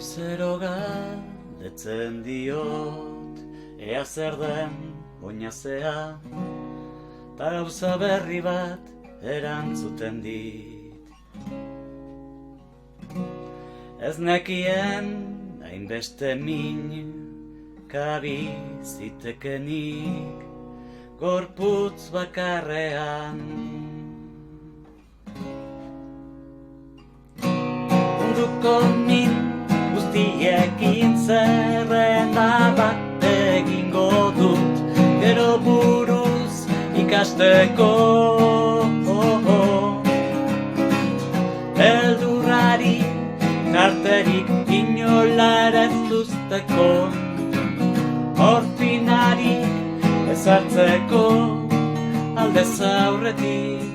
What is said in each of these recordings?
Goizero galdetzen diot, ea zer den oinazea, ta gauza berri bat erantzuten dit. Ez nekien hainbeste min, kabi zitekenik, gorputz bakarrean. Munduko min guztiekin zerrenda bat egingo dut, gero buruz ikasteko. Beldurrari tarterik inolara ez duzteko, morfinari ezartzeko aldez aurretik.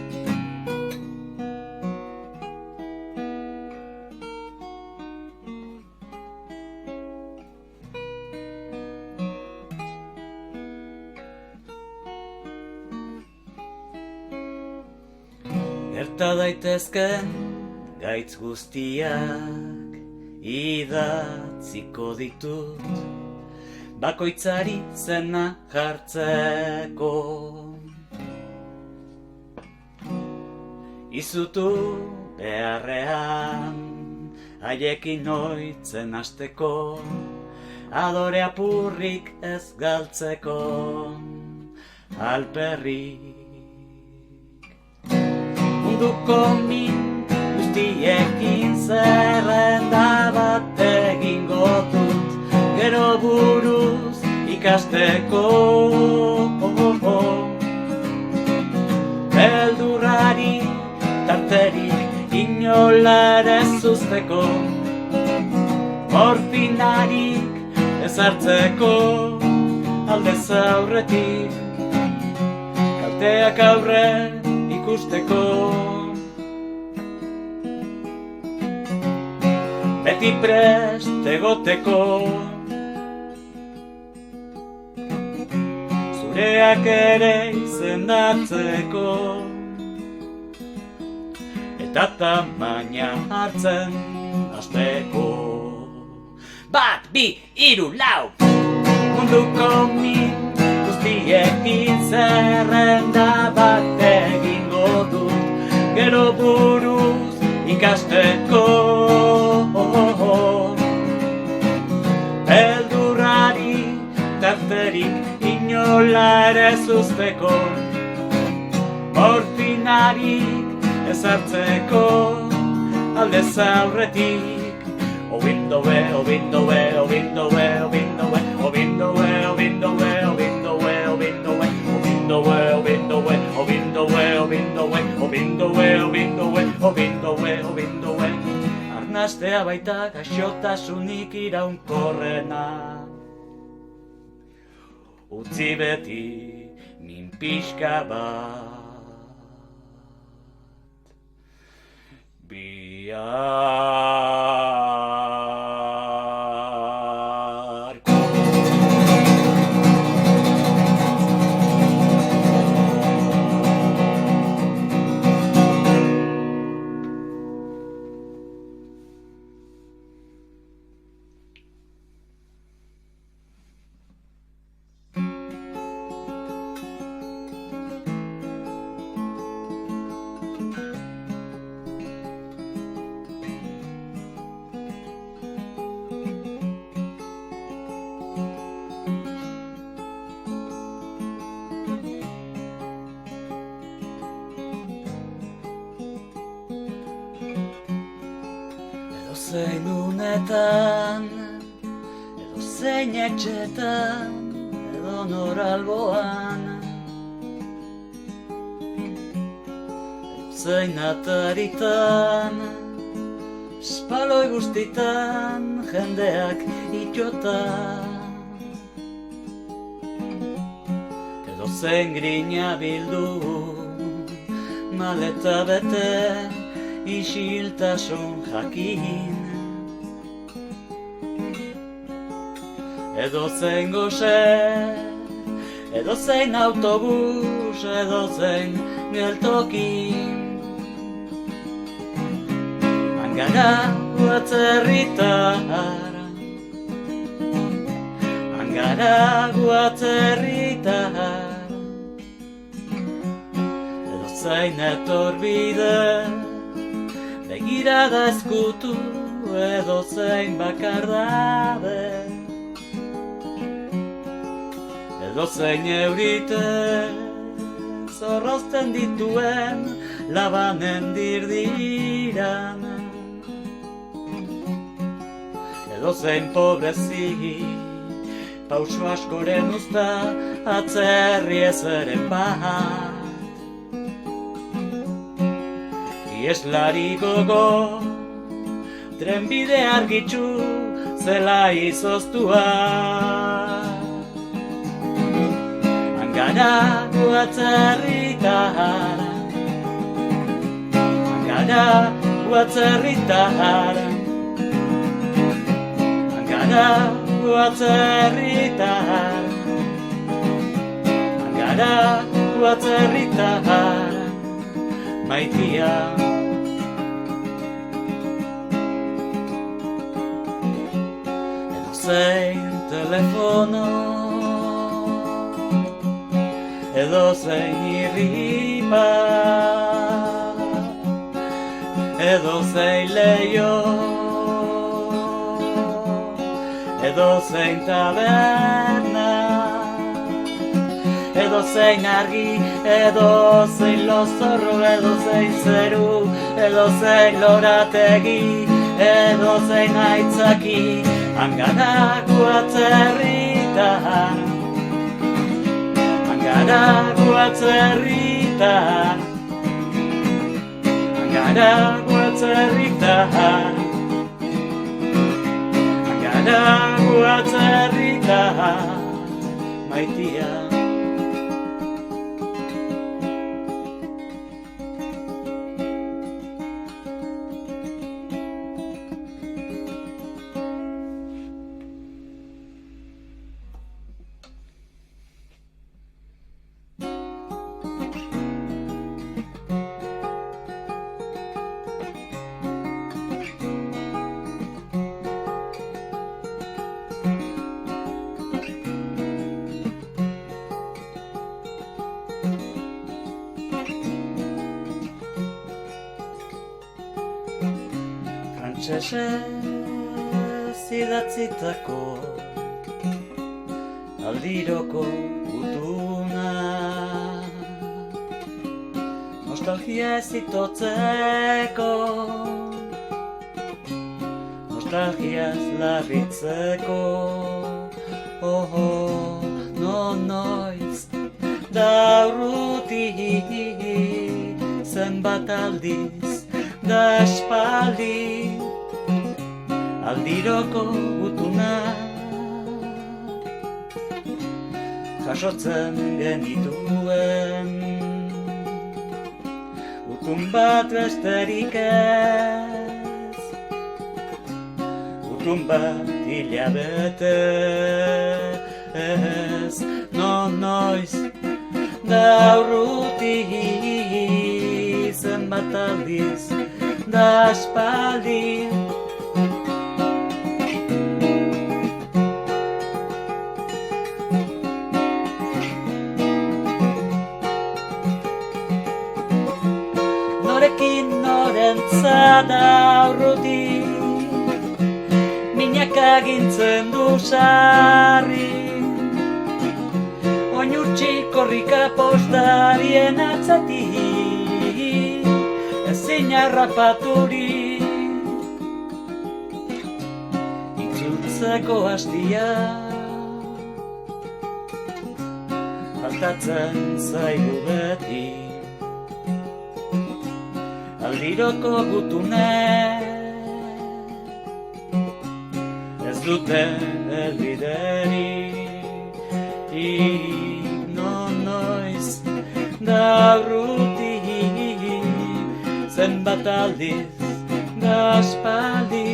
Gerta daitezken gaitz guztiak idatziko ditut, bakoitzari zena jartzeko. Izutu beharrean haiekin oitzen hasteko, adore apurrik ez galtzeko alperrik. Munduko min guztiekin zerrenda bat egingo dut, gero buruz ikasteko. Beldurrari tarterik inolara ez uzteko, morfinarik ezartzeko aldez aurretik, kalteak aurre ikusteko. Beti prest egoteko, zureak ere izendatzeko, eta tamaina hartzen hasteko. 1, 2, 3, 4. Munduko min guztiekin zerrenda bat egingo dut, gero buruz ikasteko. Beldurrari tarterik inolara ez uzteko, morfinarik ezartzeko aldez aurretik. Obindoe, obindoe, obindoe, obindoe, obindoe, obindoe, obindoe, obindoe, obindoe, obindoe, obindoe, obindoe, obindoe, obindoe, obindoe, obindoe. Arnastea baita gaixotasunik iraunkorrena, utzi beti min pixka bat. Edozein unetan, edozein etxetan, edo noralboan, edozein ataritan, espaloi guztitan, jendeak itxota. Edozein grina bildu, maleta bete, isiltasun jakin. Edozein gose, edozein autobus, edozein geltokin. Angara guatzerritara, hangara guatzerritara, edozein etorbide, begirada ezkutu, edozein bakardade, edozein eurite, zorrozten dituen labanen dirdiran, edozein pobrezi, pauso askoren usta, atzerri ezeren bat. Ieslari gogo, trenbide argitxu, zela izoztua. Hangara guatzerritara, hangara guatzerritara, hangara guatzerritara, hangara guatzerritara, maitia. Edozein telefono, edozein irripa, edozein leio, edozein taberna, edozein argi, edozein lozorro, edozein zeru, edozein lorategi, edozein aitzaki, hangara guatzerritan, hangara guatzerritan, hangara guatzerritan, hangara guatzerritan, maitia. Frantsesez idatzitako aldiroko gutuna, nostalgia ez itotzeko, nostalgiaz larritzeko, noiz da urruti, zenbat aldiz da espaldi, aldiroko gutuna jasotzen genituen, gutun bat besterik ez, gutun bat hilabete ez, noiz da urruti, zenbat aldiz da espaldi, norekin norentzat da urruti, minak agintzen du sarri, oinutxi korrika postarien atzatik, ezin harrapaturi, itzultzeko hastia, faltatzen zaigu beti, aldiroko gutunek ez dute helbiderik, noiz da urruti, zenbat aldiz da aspaldi,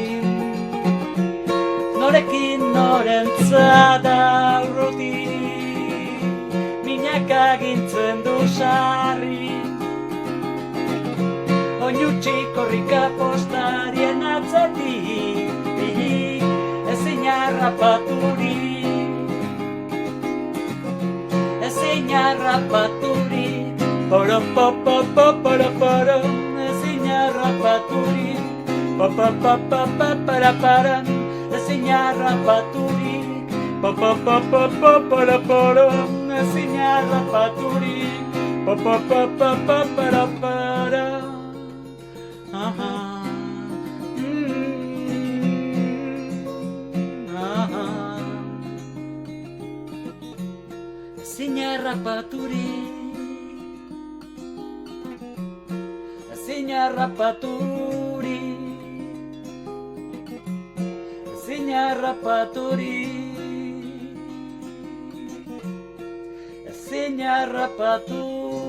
norekin norentzat da urruti, minak agintzen du sarri, oinutxi korrika postarien atzetik ezin harrapaturik, ezin harrapaturik, poro popo poro poro, ezin harrapaturik, popo popo para para, ezin harrapaturik, popo popo poro poro, ezin harrapaturik, popo popo para para. Ezin harrapaturik, ezin harrapaturik, ezin harrapaturik, ezin harrapaturik.